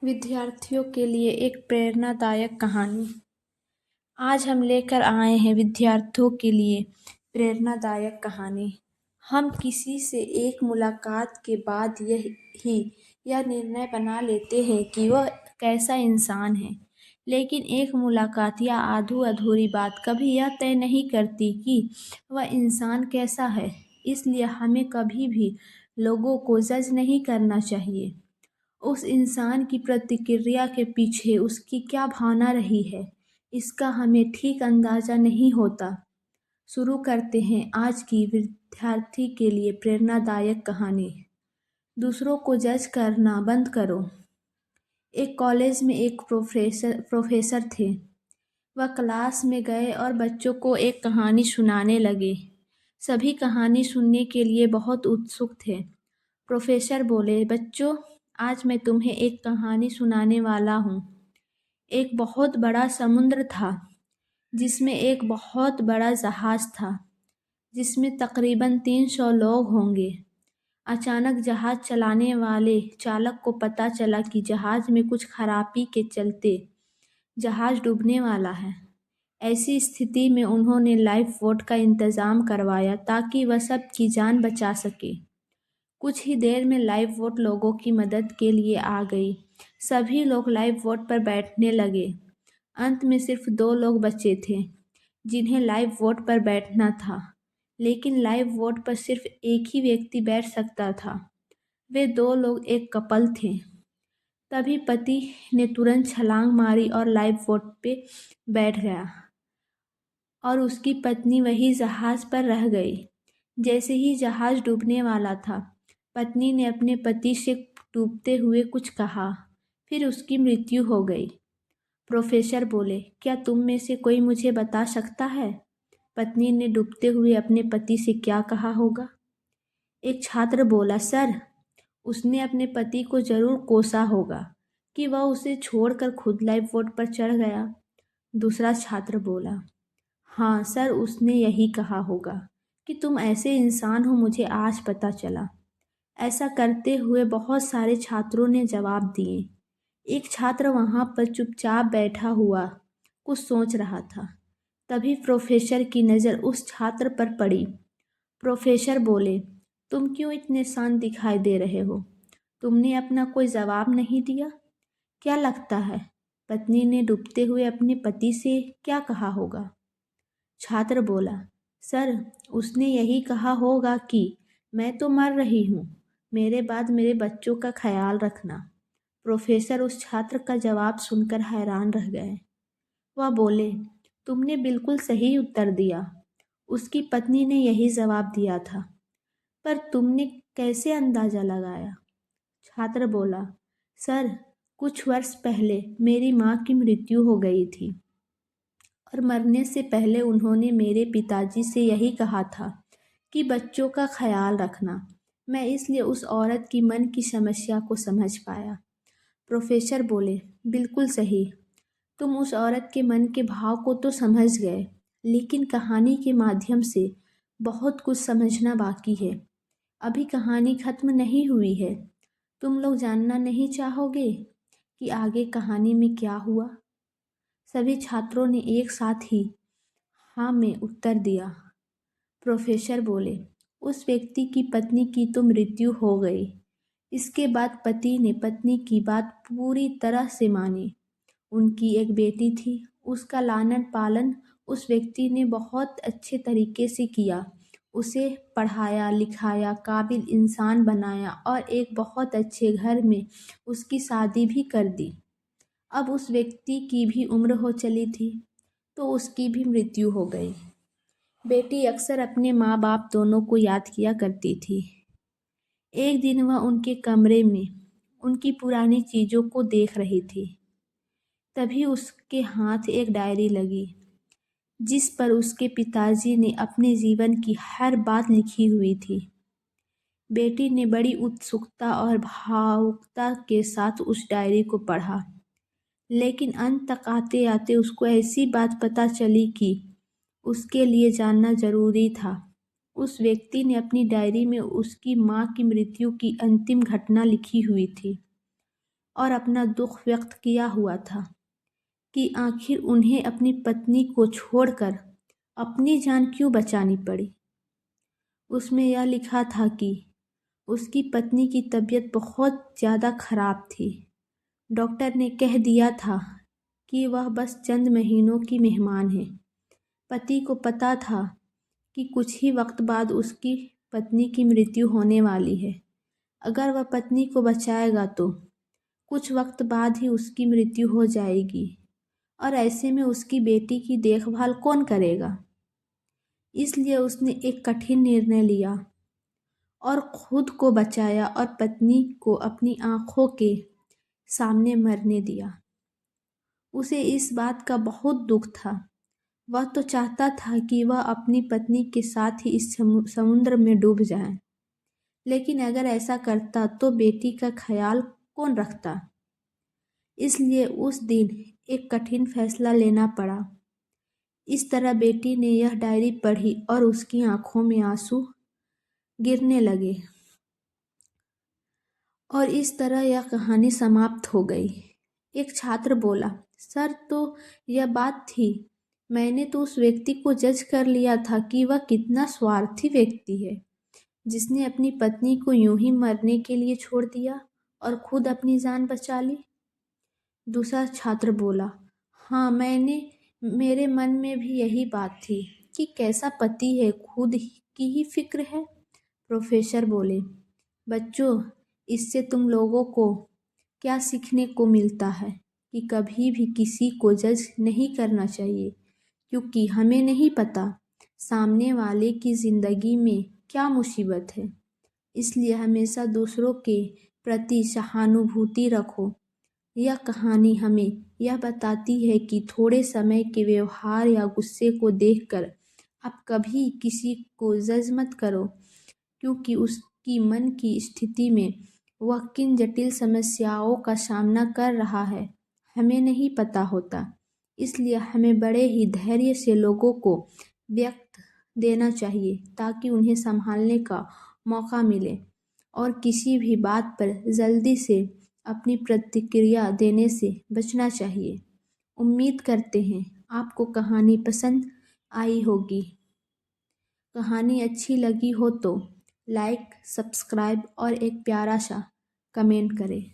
विद्यार्थियों के लिए एक प्रेरणादायक कहानी। आज हम लेकर आए हैं विद्यार्थियों के लिए प्रेरणादायक कहानी। हम किसी से एक मुलाकात के बाद यह निर्णय बना लेते हैं कि वह कैसा इंसान है, लेकिन एक मुलाकात या अधूरी बात कभी यह तय नहीं करती कि वह इंसान कैसा है। इसलिए हमें कभी भी लोगों को जज नहीं करना चाहिए। उस इंसान की प्रतिक्रिया के पीछे उसकी क्या भावना रही है, इसका हमें ठीक अंदाजा नहीं होता। शुरू करते हैं आज की विद्यार्थी के लिए प्रेरणादायक कहानी। दूसरों को जज करना बंद करो। एक कॉलेज में एक प्रोफेसर थे। वह क्लास में गए और बच्चों को एक कहानी सुनाने लगे। सभी कहानी सुनने के लिए बहुत उत्सुक थे। प्रोफेसर बोले, बच्चों, आज मैं तुम्हें एक कहानी सुनाने वाला हूँ। एक बहुत बड़ा समुद्र था, जिसमें एक बहुत बड़ा जहाज था, जिसमें तकरीबन 300 लोग होंगे। अचानक जहाज चलाने वाले चालक को पता चला कि जहाज में कुछ खराबी के चलते जहाज डूबने वाला है। ऐसी स्थिति में उन्होंने लाइफ बोट का इंतजाम करवाया ताकि वह सबकी जान बचा सके। कुछ ही देर में लाइफ बोट लोगों की मदद के लिए आ गई। सभी लोग लाइफ बोट पर बैठने लगे। अंत में सिर्फ 2 लोग बचे थे जिन्हें लाइफ बोट पर बैठना था, लेकिन लाइफ बोट पर सिर्फ एक ही व्यक्ति बैठ सकता था। वे 2 लोग एक कपल थे। तभी पति ने तुरंत छलांग मारी और लाइफ बोट पे बैठ गया और उसकी पत्नी वही जहाज पर रह गई। जैसे ही जहाज डूबने वाला था, पत्नी ने अपने पति से डूबते हुए कुछ कहा, फिर उसकी मृत्यु हो गई। प्रोफेसर बोले, क्या तुम में से कोई मुझे बता सकता है पत्नी ने डूबते हुए अपने पति से क्या कहा होगा? एक छात्र बोला, सर, उसने अपने पति को जरूर कोसा होगा कि वह उसे छोड़कर खुद लाइफ बोट पर चढ़ गया। दूसरा छात्र बोला, हाँ सर, उसने यही कहा होगा कि तुम ऐसे इंसान हो, मुझे आज पता चला। ऐसा करते हुए बहुत सारे छात्रों ने जवाब दिए। एक छात्र वहाँ पर चुपचाप बैठा हुआ कुछ सोच रहा था। तभी प्रोफेसर की नज़र उस छात्र पर पड़ी। प्रोफेसर बोले, तुम क्यों इतने शांत दिखाई दे रहे हो? तुमने अपना कोई जवाब नहीं दिया। क्या लगता है पत्नी ने डूबते हुए अपने पति से क्या कहा होगा? छात्र बोला, सर, उसने यही कहा होगा कि मैं तो मर रही हूँ, मेरे बाद मेरे बच्चों का ख्याल रखना। प्रोफेसर उस छात्र का जवाब सुनकर हैरान रह गए। वह बोले, तुमने बिल्कुल सही उत्तर दिया। उसकी पत्नी ने यही जवाब दिया था, पर तुमने कैसे अंदाजा लगाया? छात्र बोला, सर, कुछ वर्ष पहले मेरी माँ की मृत्यु हो गई थी और मरने से पहले उन्होंने मेरे पिताजी से यही कहा था कि बच्चों का ख्याल रखना। मैं इसलिए उस औरत की मन की समस्या को समझ पाया। प्रोफेसर बोले, बिल्कुल सही। तुम उस औरत के मन के भाव को तो समझ गए, लेकिन कहानी के माध्यम से बहुत कुछ समझना बाकी है। अभी कहानी खत्म नहीं हुई है। तुम लोग जानना नहीं चाहोगे कि आगे कहानी में क्या हुआ? सभी छात्रों ने एक साथ ही हाँ में उत्तर दिया। प्रोफेसर बोले, उस व्यक्ति की पत्नी की तो मृत्यु हो गई। इसके बाद पति ने पत्नी की बात पूरी तरह से मानी। उनकी एक बेटी थी, उसका लालन पालन उस व्यक्ति ने बहुत अच्छे तरीके से किया। उसे पढ़ाया लिखाया, काबिल इंसान बनाया और एक बहुत अच्छे घर में उसकी शादी भी कर दी। अब उस व्यक्ति की भी उम्र हो चली थी, तो उसकी भी मृत्यु हो गई। बेटी अक्सर अपने माँ बाप दोनों को याद किया करती थी। एक दिन वह उनके कमरे में उनकी पुरानी चीज़ों को देख रही थी। तभी उसके हाथ एक डायरी लगी, जिस पर उसके पिताजी ने अपने जीवन की हर बात लिखी हुई थी। बेटी ने बड़ी उत्सुकता और भावुकता के साथ उस डायरी को पढ़ा, लेकिन अंत तक आते आते उसको ऐसी बात पता चली कि उसके लिए जानना जरूरी था। उस व्यक्ति ने अपनी डायरी में उसकी माँ की मृत्यु की अंतिम घटना लिखी हुई थी। और अपना दुख व्यक्त किया हुआ था कि आखिर उन्हें अपनी पत्नी को छोड़कर अपनी जान क्यों बचानी पड़ी। उसमें यह लिखा था कि उसकी पत्नी की तबीयत बहुत ज़्यादा खराब थी। डॉक्टर ने कह दिया था कि वह बस चंद महीनों की मेहमान है। पति को पता था कि कुछ ही वक्त बाद उसकी पत्नी की मृत्यु होने वाली है। अगर वह पत्नी को बचाएगा तो कुछ वक्त बाद ही उसकी मृत्यु हो जाएगी और ऐसे में उसकी बेटी की देखभाल कौन करेगा। इसलिए उसने एक कठिन निर्णय लिया और खुद को बचाया और पत्नी को अपनी आंखों के सामने मरने दिया। उसे इस बात का बहुत दुख था। वह तो चाहता था कि वह अपनी पत्नी के साथ ही इस समुद्र में डूब जाए, लेकिन अगर ऐसा करता तो बेटी का ख्याल कौन रखता। इसलिए उस दिन एक कठिन फैसला लेना पड़ा। इस तरह बेटी ने यह डायरी पढ़ी और उसकी आंखों में आंसू गिरने लगे और इस तरह यह कहानी समाप्त हो गई। एक छात्र बोला, सर तो यह बात थी, मैंने तो उस व्यक्ति को जज कर लिया था कि वह कितना स्वार्थी व्यक्ति है, जिसने अपनी पत्नी को यूं ही मरने के लिए छोड़ दिया और खुद अपनी जान बचा ली। दूसरा छात्र बोला, हाँ मेरे मन में भी यही बात थी कि कैसा पति है, खुद की ही फिक्र है। प्रोफेसर बोले, बच्चों, इससे तुम लोगों को क्या सीखने को मिलता है कि कभी भी किसी को जज नहीं करना चाहिए, क्योंकि हमें नहीं पता सामने वाले की ज़िंदगी में क्या मुसीबत है। इसलिए हमेशा दूसरों के प्रति सहानुभूति रखो। यह कहानी हमें यह बताती है कि थोड़े समय के व्यवहार या गुस्से को देखकर आप कभी किसी को जज मत करो, क्योंकि उसकी मन की स्थिति में वह किन जटिल समस्याओं का सामना कर रहा है हमें नहीं पता होता। इसलिए हमें बड़े ही धैर्य से लोगों को व्यक्त देना चाहिए ताकि उन्हें संभालने का मौका मिले और किसी भी बात पर जल्दी से अपनी प्रतिक्रिया देने से बचना चाहिए। उम्मीद करते हैं आपको कहानी पसंद आई होगी। कहानी अच्छी लगी हो तो लाइक, सब्सक्राइब और एक प्यारा सा कमेंट करें।